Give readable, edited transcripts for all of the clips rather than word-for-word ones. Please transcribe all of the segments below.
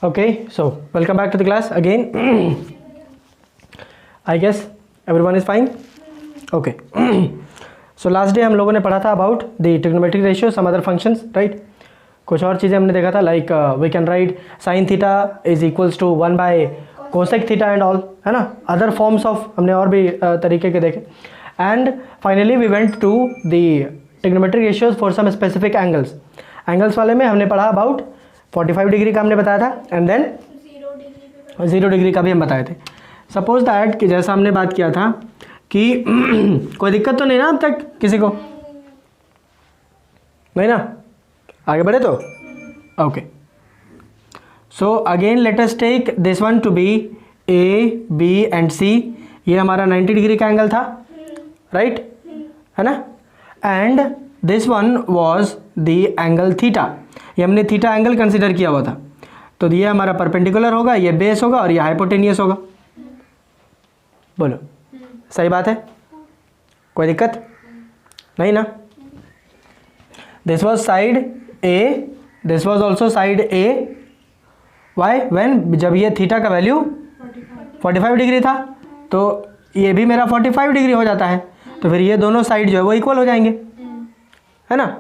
Okay, so welcome back to the class again. I guess everyone is fine. Okay. So last day हम लोगों ने पढ़ा था about the trigonometric ratio, some other functions, right? कुछ और चीज़ें हमने देखा था like we can write sin theta is equals to 1 by cosec theta and all, है ना? Other forms of हमने और भी तरीके के देखे. And finally we went to the trigonometric ratios for some specific angles. Angles वाले में हमने पढ़ा about 45 डिग्री का हमने बताया था एंड देन 0 डिग्री का भी हम बताए थे. सपोज दैट कि जैसा हमने बात किया था कि कोई दिक्कत तो नहीं ना अब तक किसी को, नहीं ना? आगे बढ़े तो okay. So again let us take this one to be A B and C. ये हमारा 90 डिग्री का एंगल था, राइट, है ना? And this one was the angle theta. ये हमने थीटा एंगल कंसिडर किया हुआ था. तो ये हमारा परपेंडिकुलर होगा, ये बेस होगा और ये हाइपोटेनियस होगा. बोलो सही बात है? कोई दिक्कत नहीं ना? This was side A, this was also side A. Why? When जब ये थीटा का वैल्यू 45 डिग्री था तो ये भी मेरा 45 डिग्री हो जाता है. तो फिर ये दोनों साइड जो है वो इक्वल हो जाएंगे, है ना?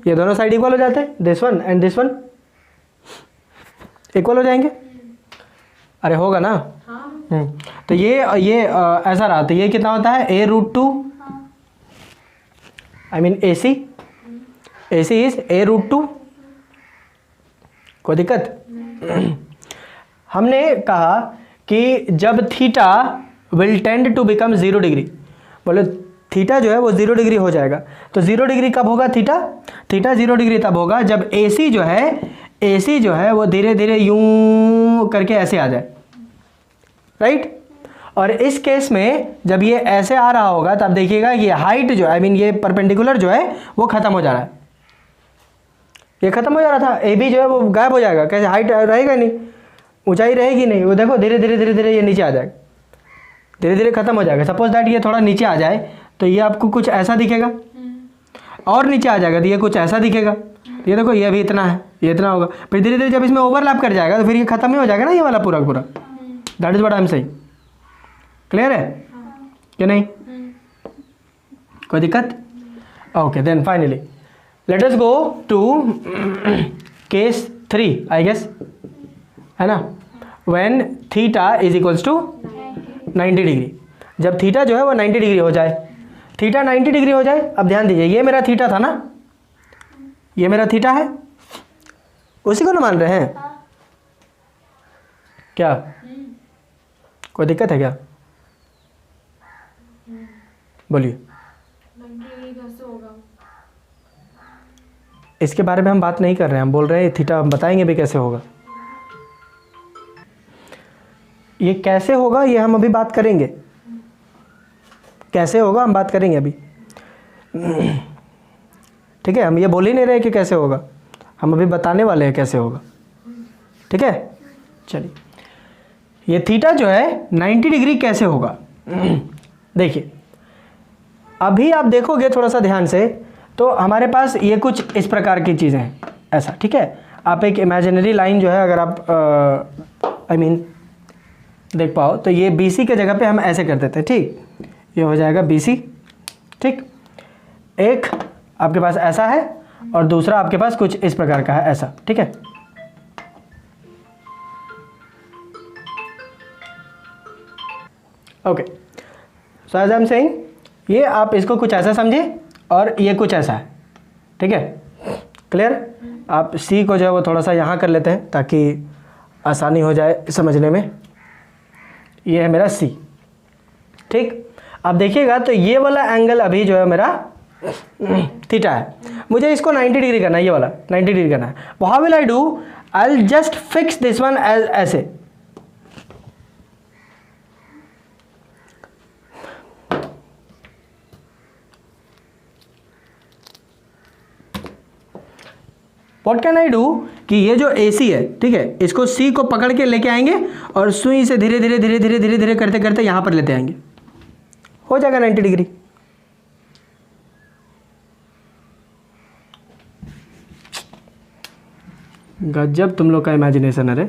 ये दोनों साइड इक्वल हो जाते हैं, this one and this one equal हो जाएंगे. अरे होगा ना? तो ये ऐसा रहा. तो ये कितना होता है? a root two, I mean A C is a root two. कोई दिक्कत? हमने कहा कि जब theta will tend to become 0 degree, बोले थीटा जो है वो 0 डिग्री हो जाएगा. तो 0 डिग्री कब होगा? थीटा 0 डिग्री तब होगा जब AC जो है वो धीरे धीरे यूं करके ऐसे आ जाए, राइट? और इस केस में जब ये ऐसे आ रहा होगा तब देखिएगा ये हाइट जो आई मीन ये परपेंडिकुलर जो है वो खत्म हो जा रहा है. ये खत्म हो जा रहा था, AB जो है वो गायब हो जाएगा. कैसे? हाइट रहेगा नहीं, ऊंचाई रहेगी नहीं. वो देखो धीरे धीरे ये नीचे आ जाएगा, धीरे धीरे खत्म हो जाएगा. सपोज दैट ये थोड़ा नीचे आ जाए तो ये आपको कुछ ऐसा दिखेगा, और नीचे आ जाएगा तो ये कुछ ऐसा दिखेगा. ये देखो ये भी इतना है, ये इतना होगा. फिर धीरे धीरे जब इसमें ओवरलैप कर जाएगा तो फिर ये खत्म ही हो जाएगा ना, ये वाला पूरा पूरा. That is what I am saying. Clear है कि नहीं? कोई दिक्कत? Okay, then finally let us go to case 3 I guess, है ना? When theta is equals to 90 degree. जब थीटा जो है वो 90 डिग्री हो जाए, थीटा 90 डिग्री हो जाए. अब ध्यान दीजिए, ये मेरा थीटा था ना, ये मेरा थीटा है, उसी को ना मान रहे हैं क्या? कोई दिक्कत है क्या? बोलिए. इसके बारे में हम बात नहीं कर रहे हैं, हम बोल रहे हैं थीटा हम बताएंगे भी कैसे होगा. ये कैसे होगा ये हम अभी बात करेंगे. कैसे होगा हम बात करेंगे अभी, ठीक है? हम ये बोल ही नहीं रहे कि कैसे होगा, हम अभी बताने वाले हैं कैसे होगा, ठीक है? चलिए, ये थीटा जो है 90 डिग्री कैसे होगा. देखिए अभी आप देखोगे थोड़ा सा ध्यान से तो हमारे पास ये कुछ इस प्रकार की चीज़ें हैं, ऐसा, ठीक है? आप एक इमेजिनरी लाइन जो है अगर आप आई मीन देख पाओ तो ये BC के जगह पे हम ऐसे कर देते हैं, ठीक? ये हो जाएगा BC, ठीक? एक आपके पास ऐसा है और दूसरा आपके पास कुछ इस प्रकार का है, ऐसा, ठीक है? Okay, so as I am saying, ये आप इसको कुछ ऐसा समझिए और ये कुछ ऐसा है, ठीक है? क्लियर? आप C को जो है वो थोड़ा सा यहाँ कर लेते हैं ताकि आसानी हो जाए समझने में. ये है मेरा C, ठीक? अब देखिएगा तो ये वाला एंगल अभी जो है मेरा थीटा है. मुझे इसको 90 डिग्री करना है, ये वाला 90 डिग्री करना है. How will I do? I will just fix this one as ऐसे. What can I do कि ये जो AC है, ठीक है, इसको C को पकड़ के लेके आएंगे और सुई से धीरे धीरे धीरे धीरे धीरे धीरे करते करते यहाँ पर लेते आएंगे, हो जाएगा 90 डिग्री. गजब तुम लोग का इमेजिनेशन है रे.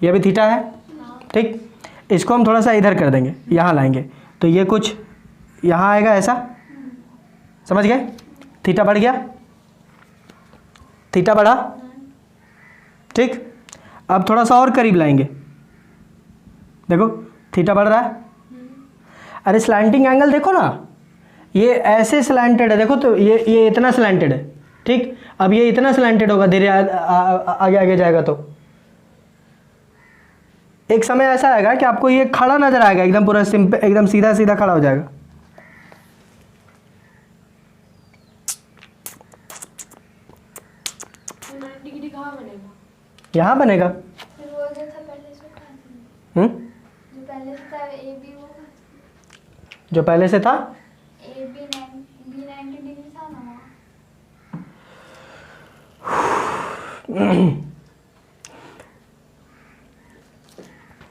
ये भी थीटा है, ठीक। इसको हम थोड़ा सा इधर कर देंगे, यहाँ लाएंगे, तो ये कुछ यहाँ आएगा ऐसा, समझ गए? थीटा बढ़ गया, थीटा बढ़ा, ठीक। अब थोड़ा सा और करीब लाएंगे, देखो थीटा बढ़ रहा है। अरे स्लैंटिंग एंगल देखो ना, ये ऐसे स्लैंटेड है, देखो तो ये इतना स्लैंटेड है, ठीक। अब ये इतना स्लैंटेड होगा, धीरे आगे आगे जाएगा तो एक समय ऐसा आएगा कि आपको ये खड़ा नजर आएगा, एकदम पूरा सिंपल, एकदम सीधा सीधा खड़ा हो जाएगा। यहाँ बनेगा, जो पहले से था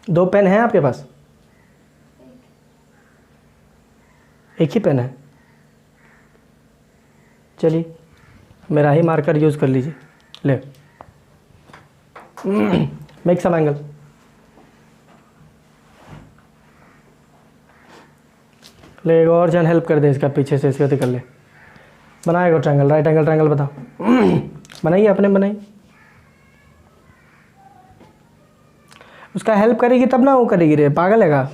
दो पेन है आपके पास? एक ही पेन है, चलिए मेरा ही मार्कर यूज़ कर लीजिए, ले मेक सम एंगल। ले एक और जन हेल्प कर दे, इसका पीछे से इसके कर ले, बनाएगा ट्रायंगल, राइट एंगल ट्रायंगल बताओ। बनाइए, अपने बनाइए, उसका हेल्प करेगी तब ना वो करेगी, रे पागल है का?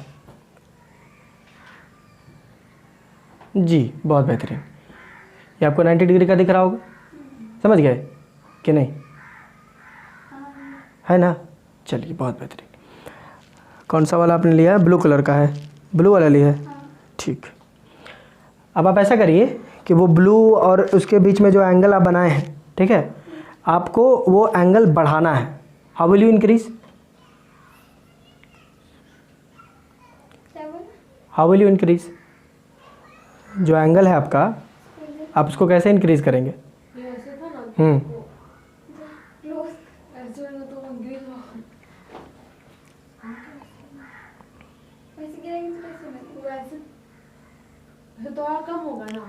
जी बहुत बेहतरीन। ये आपको 90 डिग्री का दिख रहा होगा, समझ गए कि नहीं? है ना, चलिए बहुत बेहतरीन। कौन सा वाला आपने लिया है? ब्लू कलर का है, ब्लू वाला लिया है, ठीक। अब आप ऐसा करिए कि वो ब्लू और उसके बीच में जो एंगल आप बनाए हैं, ठीक है, आपको वो एंगल बढ़ाना है। How will you increase? How will you increase? जो एंगल है आपका, आप उसको कैसे इंक्रीज करेंगे? तो और कम होगा ना,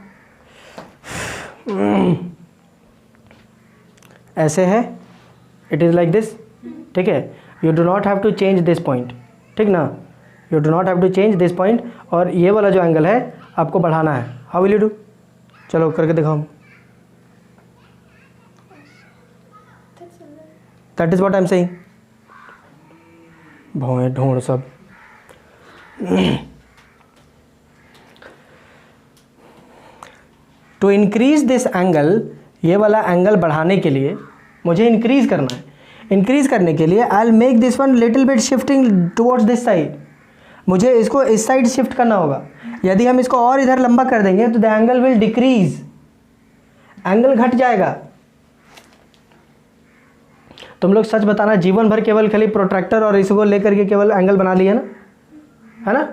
ऐसे है, इट इज़ लाइक दिस, ठीक है। You do not have to change this point, ठीक ना, you do not have to change this point, और ये वाला जो एंगल है आपको बढ़ाना है। How will you do? चलो करके दिखाओ। That is what I am saying. भौं ढोंड़ सब। टू इंक्रीज दिस एंगल, ये वाला एंगल बढ़ाने के लिए मुझे इंक्रीज करना है। इंक्रीज करने के लिए I will make this one little bit shifting towards this side, मुझे इसको इस साइड शिफ्ट करना होगा। यदि हम इसको और इधर लंबा कर देंगे तो the angle will decrease, angle घट जाएगा। तुम लोग सच बताना, जीवन भर केवल खाली प्रोट्रैक्टर और इसको लेकर के केवल एंगल बना लिया ना, है ना?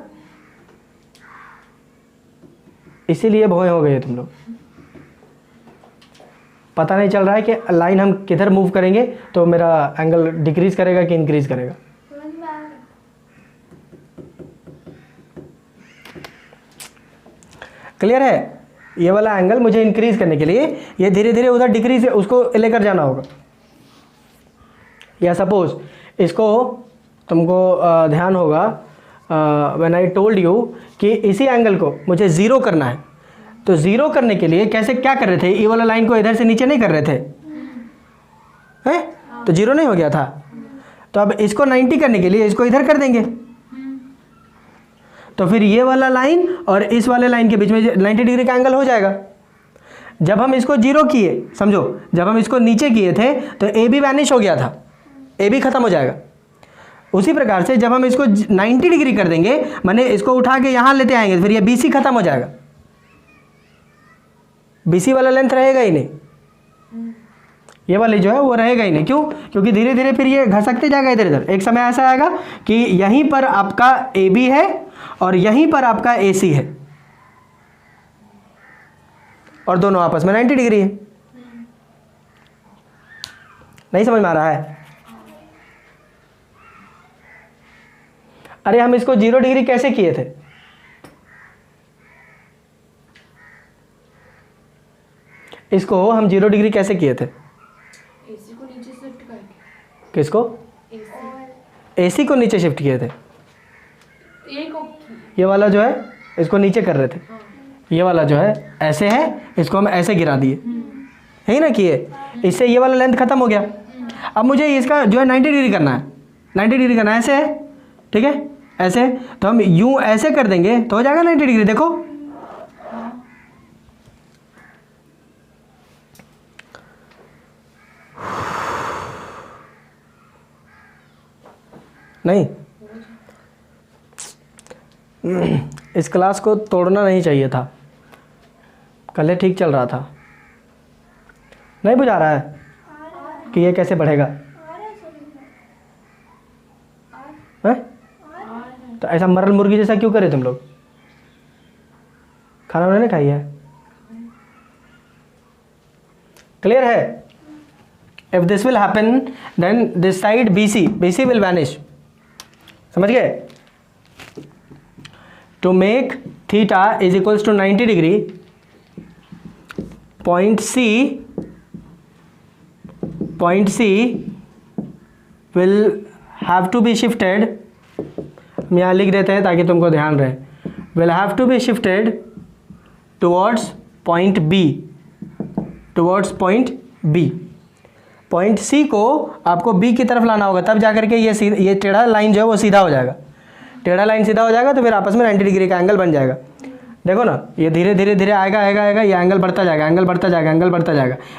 इसीलिए भोए हो गए तुम लोग। पता नहीं चल रहा है कि लाइन हम किधर मूव करेंगे तो मेरा एंगल डिक्रीज करेगा कि इंक्रीज करेगा। क्लियर है? ये वाला एंगल मुझे इंक्रीज करने के लिए ये धीरे धीरे उधर डिक्रीज, उसको लेकर जाना होगा। या सपोज इसको तुमको ध्यान होगा व्हेन आई टोल्ड यू कि इसी एंगल को मुझे ज़ीरो करना है, तो ज़ीरो करने के लिए कैसे क्या कर रहे थे? ये वाला लाइन को इधर से नीचे नहीं कर रहे थे, हैं? तो जीरो नहीं हो गया था। तो अब इसको 90 करने के लिए इसको इधर कर देंगे, तो फिर ये वाला लाइन और इस वाले लाइन के बीच में 90 डिग्री का एंगल हो जाएगा। जब हम इसको जीरो किए, समझो, जब हम इसको नीचे किए थे तो ए बी वैनिश हो गया था, ए बी खत्म हो जाएगा। उसी प्रकार से जब हम इसको 90 डिग्री कर देंगे, माने इसको उठा के यहाँ लेते आएंगे, तो फिर ये BC खत्म हो जाएगा, BC वाला लेंथ रहेगा ही नहीं, ये वाली जो है वो रहेगा ही नहीं। क्यों? क्योंकि धीरे धीरे फिर ये घसकते जाएगा इधर इधर। एक समय ऐसा आएगा कि यहीं पर आपका AB है और यहीं पर आपका AC है और दोनों आपस में 90 डिग्री है। नहीं समझ में आ रहा है? अरे हम इसको 0 डिग्री कैसे किए थे? इसको हम 0 डिग्री कैसे किए थे? AC को नीचे शिफ्ट करके। किसको? AC को नीचे शिफ्ट किए थे, ए को ये वाला जो है इसको नीचे कर रहे थे, ये वाला जो है ऐसे है, इसको हम ऐसे गिरा दिए, है ना किए, इससे ये वाला लेंथ खत्म हो गया। अब मुझे इसका जो है 90 डिग्री करना है, 90 डिग्री करना है, ऐसे है, ठीक है, ऐसे, तो हम यूं ऐसे कर देंगे तो हो जाएगा 90 डिग्री। देखो नहीं, इस क्लास को तोड़ना नहीं चाहिए था, कल ठीक चल रहा था। नहीं बुझा रहा है कि ये कैसे बढ़ेगा है? तो ऐसा मरल मुर्गी जैसा क्यों करे तुम लोग? खाना उन्होंने खाई है, क्लियर है? If this will happen then this side BC will vanish, समझ गए? To make theta is equals to 90 degree, point C will have to be shifted, हम यहाँ लिख देते हैं ताकि तुमको ध्यान रहे, will have to be shifted towards point B, point C को आपको B की तरफ लाना होगा, तब जाकर के ये टेढ़ा लाइन जो है वो सीधा हो जाएगा, टेढ़ा लाइन सीधा हो जाएगा तो फिर आपस में 90 डिग्री का एंगल बन जाएगा। देखो ना, ये धीरे धीरे आएगा, ये एंगल बढ़ता जाएगा,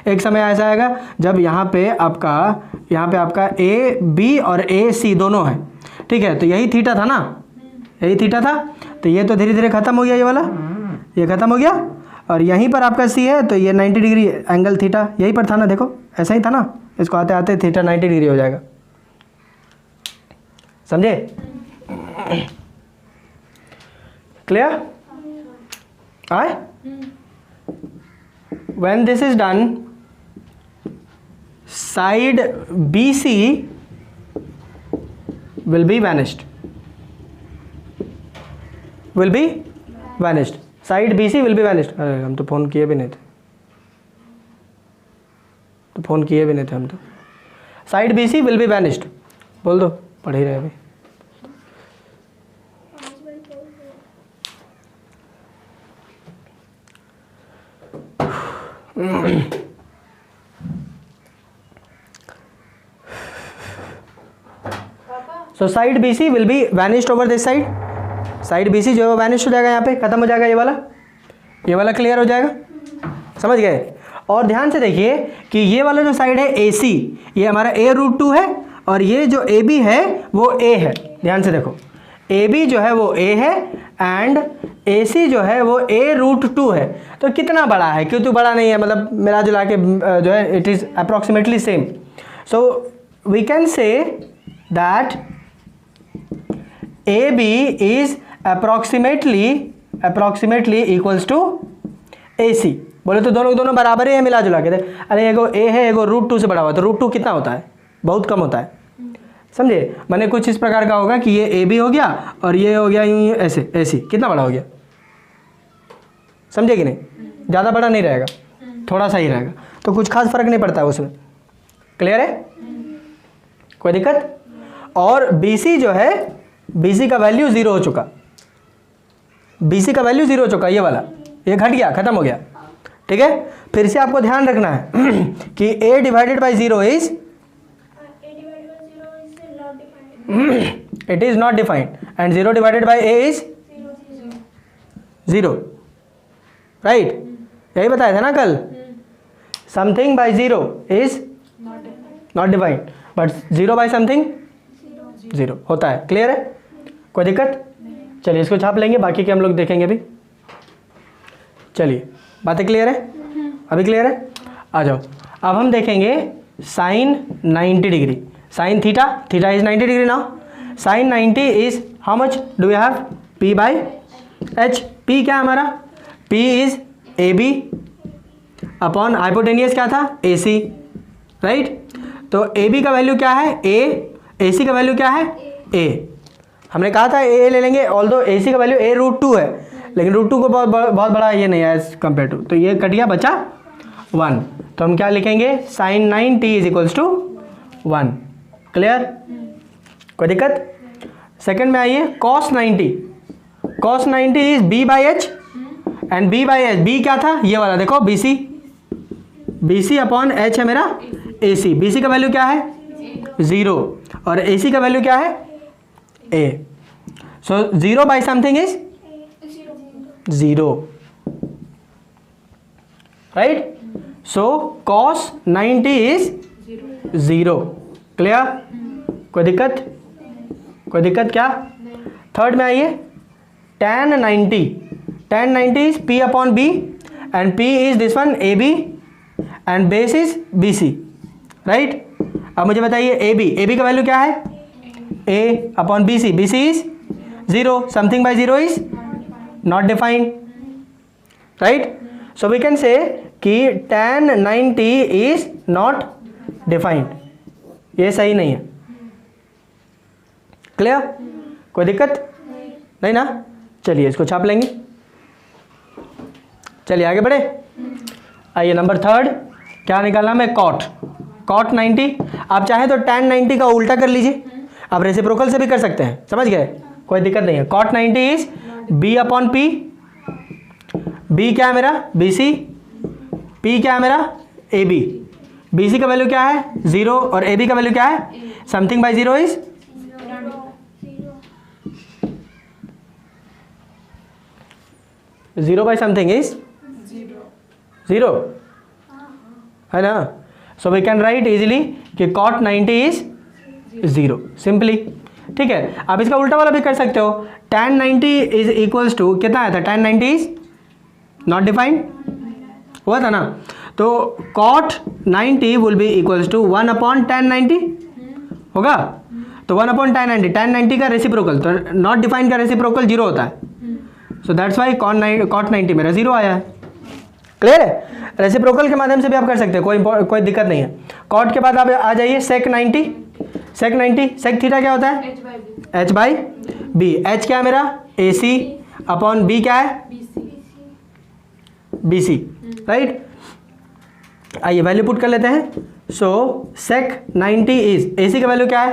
एक समय ऐसा आएगा जब यहाँ पे आपका AB और AC दोनों है, ठीक है, तो यही थीटा था ना, तो ये तो धीरे धीरे खत्म हो गया, ये वाला ये खत्म हो गया, और यहीं पर आपका C है, तो ये 90 डिग्री एंगल थीटा यहीं पर था ना, देखो ऐसा ही था ना, इसको आते आते थीटा 90 डिग्री हो जाएगा, समझे? क्लियर? आए? When this is done, side BC will be vanished. Side BC will be vanished. अरे हम तो फ़ोन किए भी नहीं थे, हम तो side BC will be vanished, बोल दो, पढ़ ही रहे अभी। So side BC will be vanished over this side, side BC जो है वो वैनिश हो जाएगा, यहाँ पे खत्म हो जाएगा, ये वाला क्लियर हो जाएगा, समझ गए? और ध्यान से देखिए कि ये वाला जो साइड है AC, ये हमारा A√2 है, और ये जो AB है वो A है, ध्यान से देखो, AB जो है वो A है एंड AC जो है वो A√2 है, तो कितना बड़ा है, क्यों तो बड़ा नहीं है, मतलब मिला जुला के जो है it is approximately same, so we can say that AB is approximately equals to AC। बोले तो दोनों बराबर ही है मिला जुला के, अरे एगो A है, एगो √2 से बड़ा हुआ, तो √2 कितना होता है? बहुत कम होता है, समझे? मैंने कुछ इस प्रकार का होगा कि ये AB हो गया और ये हो गया यूँ ऐसे, AC कितना बड़ा हो गया, समझे कि नहीं? ज़्यादा बड़ा नहीं रहेगा, थोड़ा सा ही रहेगा, तो कुछ खास फर्क नहीं पड़ता है उसमें, क्लियर है? कोई दिक्कत? और BC जो है, BC का वैल्यू 0 हो चुका, ये वाला ये घट गया, खत्म हो गया, ठीक है? फिर से आपको ध्यान रखना है कि A divided by 0 is it is not defined and 0 divided by A is 0, right? यही बताया था ना कल, something by 0 is not defined but 0 by something 0 होता है, क्लियर है? कोई दिक्कत? चलिए इसको छाप लेंगे, बाकी के हम लोग देखेंगे अभी। चलिए बातें क्लियर है? अभी क्लियर है? आ जाओ, अब हम देखेंगे sine 90 degree, sine theta is 90 degree now, sine 90 is how much do we have? P by H। P क्या है हमारा? P is AB upon hypotenuse क्या था? AC, right? तो AB का वैल्यू क्या है? A, AC का वैल्यू क्या है? A। हमने कहा था A ले लेंगे, ऑल्दो AC का वैल्यू A√2 है, लेकिन √2 को बहुत बड़ा ये नहीं है एज कम्पेयर टू, तो ये कट गया, बचा 1, तो हम क्या लिखेंगे? Sine 90 is equals to 1, clear? कोई दिक्कत? सेकंड में आइए, cos 90, cos 90 is b by H and b by H, b क्या था ये वाला देखो BC, BC अपॉन एच है मेरा AC, BC का वैल्यू क्या है 0 और AC का वैल्यू क्या है A, so 0 by something is 0, right? So cos 90 is 0, clear? कोई दिक्कत? कोई दिक्कत क्या? थर्ड में आइए, tan 90, tan 90 is P upon B and P is this one AB and base is BC, right? अब मुझे बताइए AB का वैल्यू क्या है A upon BC, BC is 0, something by 0 is not defined, right? So we can say कि tan 90 is not defined, ये सही नहीं है, क्लियर? कोई दिक्कत नहीं ना? चलिए इसको छाप लेंगे, चलिए आगे बढ़े। आइए नंबर थर्ड, क्या निकालना है? cot 90, आप चाहें तो tan 90 का उल्टा कर लीजिए, आप रेसिप्रोकल से भी कर सकते हैं, समझ गए? कोई दिक्कत नहीं है। cot 90 is B upon P, B क्या है मेरा BC, P क्या है मेरा AB, BC का वैल्यू क्या है 0 और AB का वैल्यू क्या है something by 0 is 0 by something is 0, है ना? So we can write easily कि cot 90 इज 0 सिंपली, ठीक है? आप इसका उल्टा वाला भी कर सकते हो, tan 90 इज इक्वल्स टू कितना आया था, tan 90 इज नॉट डिफाइंड हुआ था ना, तो cot 90 will be equals to 1 upon tan 90 होगा, तो 1 अपॉन tan 90 का रेसिप्रोकल, तो नॉट डिफाइंड का रेसिप्रोकल 0 होता है, सो दैट्स वाई cot 90 मेरा 0 आया है, क्लियर है? रेसिप्रोकल के माध्यम से भी आप कर सकते हैं, कोई दिक्कत नहीं है। cot के बाद आप आ जाइए sec 90, sec थीटा क्या होता है h बाई b, h क्या है मेरा AC अपॉन b क्या है BC, राइट? आइए वैल्यू पुट कर लेते हैं, सो sec 90 इज AC का वैल्यू क्या है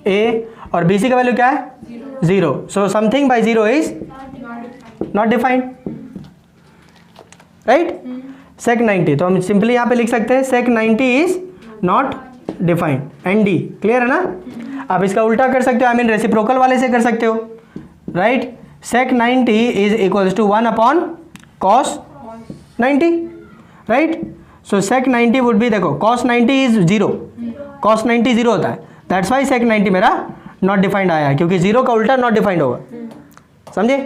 A और BC का वैल्यू क्या है 0, so something by 0 is not defined, right? sec 90, तो हम सिंपली यहाँ पे लिख सकते हैं sec 90 is not defined, ND, clear है ना? आप इसका उल्टा कर सकते हो, आई मीन रेसिप्रोकल वाले से कर सकते हो, right? sec 90 is equals to 1 upon cos 90, right? So sec 90 would be, देखो cos 90 इज 0, cos 90 0 होता है, दैट्स वाई sec 90 मेरा नॉट डिफाइंड आया है, क्योंकि 0 का उल्टा नॉट डिफाइंड होगा, समझे?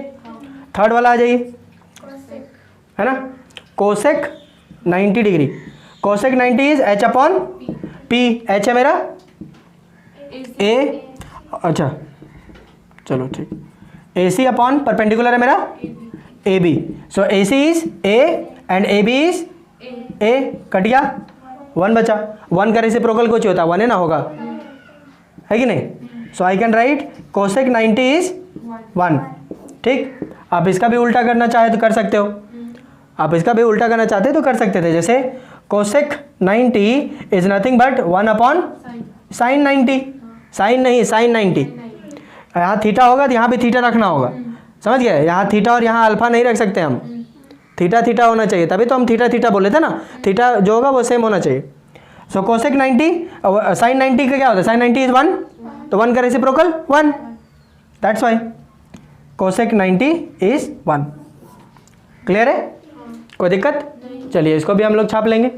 थर्ड वाला आ जाइए, है ना? cosec 90 degree, cosec 90 is h upon p, h है मेरा A, अच्छा चलो ठीक, AC अपॉन परपेंडिकुलर है मेरा AB, so AC is A and AB is A, cut गया 1 बचा, 1 का रेसिप्रोकल कुछ होता है 1 है ना, होगा है कि नहीं? So I can write cosec 90 is 1, ठीक? आप इसका भी उल्टा करना चाहे तो कर सकते हो, आप इसका भी उल्टा करना चाहते तो कर सकते थे, जैसे cosec 90 is nothing but 1 upon sin 90, sine नहीं sin 90, यहाँ थीटा होगा तो यहाँ भी थीटा रखना होगा, समझ गए? यहाँ थीटा और यहाँ अल्फा नहीं रख सकते हम, थीटा होना चाहिए, तभी तो हम थीटा बोले थे ना, थीटा जो होगा वो सेम होना चाहिए। सो cosec 90 sin 90 का क्या होता है, sin 90 इज 1, तो 1 का reciprocal 1, that's why cosec 90 is 1, clear है? कोई दिक्कत? चलिए इसको भी हम लोग छाप लेंगे।